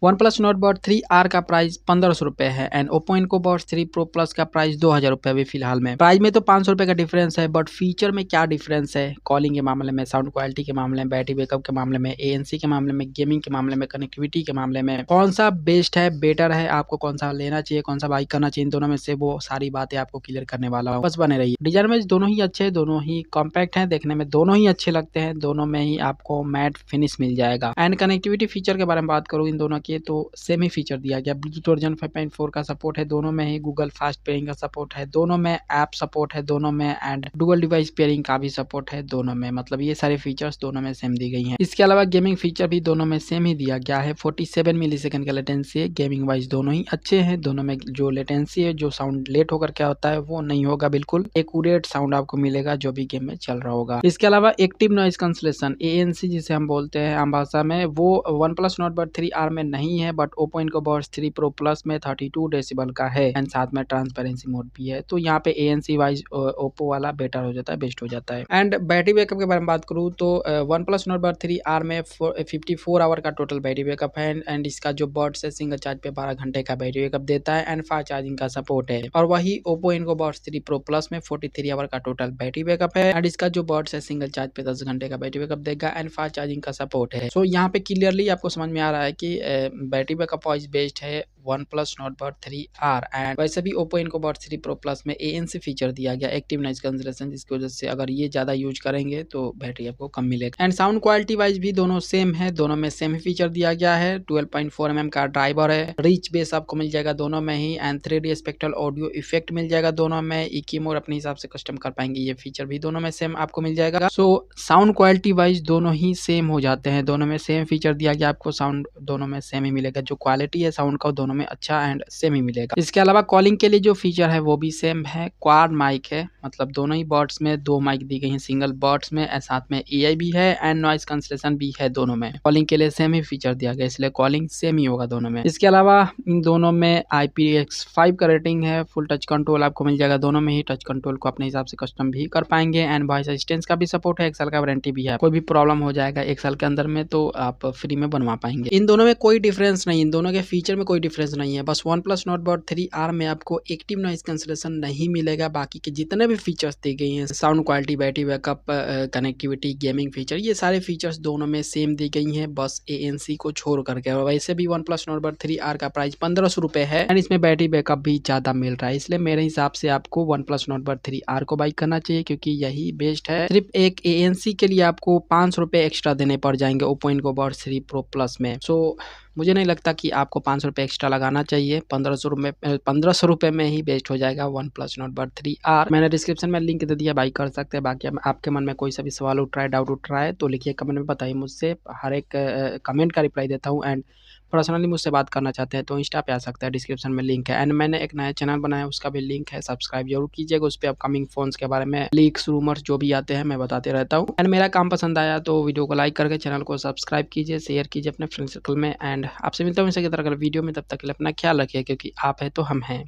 One plus note bud 3R का price 1500 रुपए है एंड ओप्पो इनको बड 3 प्रो प्लस का प्राइस 2000 रुपए अभी फिलहाल में। प्राइस में तो 500 रुपए का डिफरेंस है, बट फीचर में क्या डिफरेंस है, कॉलिंग के मामले में, साउंड क्वालिटी के मामले में, बैटरी बैकअप के मामले में, ANC के मामले में, गेमिंग के मामले में, कनेक्टिविटी के मामले में कौन सा बेस्ट है, बेटर है, आपको कौन सा लेना चाहिए, कौन सा बाइक करना चाहिए, दोनों में से वो सारी बातें आपको क्लियर करने वाला हूँ। बस बने रहिए। डिजाइन में दोनों ही अच्छे, दोनों ही कॉम्पैक्ट हैं, देखने में दोनों ही अच्छे लगते हैं, दोनों में ही आपको मैट फिनिश मिल जाएगा। एंड कनेक्टिविटी फीचर के बारे में बात करूँ इन दोनों की, तो सेम ही फीचर दिया गया। ब्लूटूथ वर्जन 5.4 का सपोर्ट है दोनों में ही, गूगल फास्ट पेयरिंग का सपोर्ट है दोनों में, ऐप सपोर्ट है दोनों में, एंड डुअल डिवाइस पेयरिंग का भी सपोर्ट है दोनों में। मतलब ये सारे फीचर्स दोनों में सेम दी गई हैं। इसके अलावा गेमिंग फीचर भी दोनों में सेम ही दिया गया है। 47 मिलीसेकंड का लेटेंसी है, गेमिंग वाइज दोनों ही अच्छे हैं। दोनों में जो लेटेंसी है, जो साउंड लेट होकर क्या होता है वो नहीं होगा, बिल्कुल एक्यूरेट साउंड आपको मिलेगा जो भी गेम में चल रहा होगा। इसके अलावा एक्टिव नॉइज कैंसलेशन ANC जिसे हम बोलते हैं आम भाषा में, वो one plus note bud 3R में नहीं है, बट ओप्पो इनको बड 3 प्रो प्लस में 32 डेसिबल का है एंड साथ में ट्रांसपेरेंसी मोड भी है। तो यहाँ पे ANC वाइज ओप्पो वाला बेटर हो जाता है, बेस्ट हो जाता है। एंड बैटरी बैकअप के बारे में बात करूँ तो one plus note bud 3R में 54 आवर का टोटल बैटरी बैकअप है एंड इसका जो बड्स है सिंगल चार्ज पे 12 घंटे का बैटरी बैकअप देता है एंड फास्ट चार्जिंग का सपोर्ट है। और वही ओप्पो इनको बड 3 प्रो प्लस में 43 आवर का टोटल बैटरी बैकअप है एंड इसका जो बड्स है सिंगल चार्ज पे 10 घंटे का बैटरी बैकअप देगा एंड फास्ट चार्जिंग का सपोर्ट है। सो यहाँ पे क्लियरली आपको समझ में आ रहा है कि बैटरी बैकअप वाइज बेस्ट है one plus note bud 3R। And वैसे भी ओप्पो इनको बड 3 प्रो प्लस में ANC फीचर दिया गया, एक्टिव नॉइज कैंसलेशन, जिसकी वजह से अगर ये ज्यादा यूज करेंगे तो बैटरी आपको कम मिलेगा। एंड साउंड क्वालिटी वाइज भी दोनों सेम है, दोनों में सेम फीचर दिया गया है। 12.4 mm का ड्राइवर है, रिच बेस आपको मिल जाएगा दोनों में ही and 3D spectral audio effect मिल जाएगा दोनों में। EQ मोड अपने हिसाब से कस्टम कर पाएंगे, ये फीचर भी दोनों में सेम आपको मिल जाएगा। सो साउंड क्वालिटी वाइज दोनों ही सेम हो जाते हैं, दोनों में सेम फीचर दिया गया, आपको साउंड दोनों में सेम ही मिलेगा। जो क्वालिटी है साउंड का दोनों में अच्छा एंड सेम ही मिलेगा। इसके अलावा कॉलिंग के लिए जो फीचर है वो भी सेम है, क्वाड माइक है, मतलब दोनों ही बर्ड्स में 2 माइक दी गई हैं सिंगल बर्ड्स में, साथ में AI भी है एंड नॉइज कैंसलेशन भी है दोनों में। कॉलिंग के लिए सेम ही फीचर दिया गया, इसलिए कॉलिंग सेम ही होगा दोनों में। इसके अलावा इन दोनों में IPX5 का रेटिंग है, फुल टच कंट्रोल आपको मिल जाएगा दोनों में ही, टच कंट्रोल को अपने हिसाब से कस्टम भी कर पाएंगे एंड वॉइस असिस्टेंस का भी सपोर्ट है, 1 साल का वारंटी भी है। कोई भी प्रॉब्लम हो जाएगा 1 साल के अंदर में तो आप फ्री में बनवा पाएंगे। इन दोनों में कोई डिफरेंस नहीं, इन दोनों के फीचर में कोई डिफरेंस नहीं है। बस one plus note bud 3R में आपको एक्टिव नॉइज कैंसलेशन नहीं मिलेगा, बाकी के जितने भी फीचर्स दी गई हैं, sound quality, battery backup, connectivity, gaming feature, ये सारे फीचर्स दोनों में सेम दी गई हैं, बस ANC को छोड़ करके। वैसे भी one plus note bud 3R का प्राइस 1500 रुपए है एंड इसमें बैटरी बैकअप भी ज्यादा मिल रहा है, इसलिए मेरे हिसाब से आपको one plus note bud 3R को बाई करना चाहिए क्योंकि यही बेस्ट है। सिर्फ एक ANC के लिए आपको 500 रुपए एक्स्ट्रा देने पड़ जाएंगे ओप्पो इनको बड 3 प्रो प्लस में। सो मुझे नहीं लगता कि आपको 500 रुपये एक्स्ट्रा लगाना चाहिए, 1500 रुपये में ही बेस्ट हो जाएगा one plus note bud 3R। मैंने डिस्क्रिप्शन में लिंक दे दिया, बाई कर सकते हैं। बाकी आपके मन में कोई सा भी सवाल उठ रहा है, डाउट उठ रहा है तो लिखिए कमेंट में, बताइए, मुझसे हर एक कमेंट का रिप्लाई देता हूँ। एंड पर्सनली मुझसे बात करना चाहते हैं तो इंस्टा पे आ सकते हैं, डिस्क्रिप्शन में लिंक है। एंड मैंने एक नया चैनल बनाया, उसका भी लिंक है, सब्सक्राइब जरूर कीजिएगा। उस पर अपकमिंग फोन्स के बारे में लीक्स, रूमर्स जो भी आते हैं मैं बताते रहता हूँ। एंड मेरा काम पसंद आया तो वीडियो को लाइक करके चैनल को सब्सक्राइब कीजिए, शेयर कीजिए अपने फ्रेंड सर्कल में। एंड आपसे मिलता हूँ इसी तरह का वीडियो में, तब तक के लिए अपना ख्याल रखिए क्योंकि आप है तो हम हैं।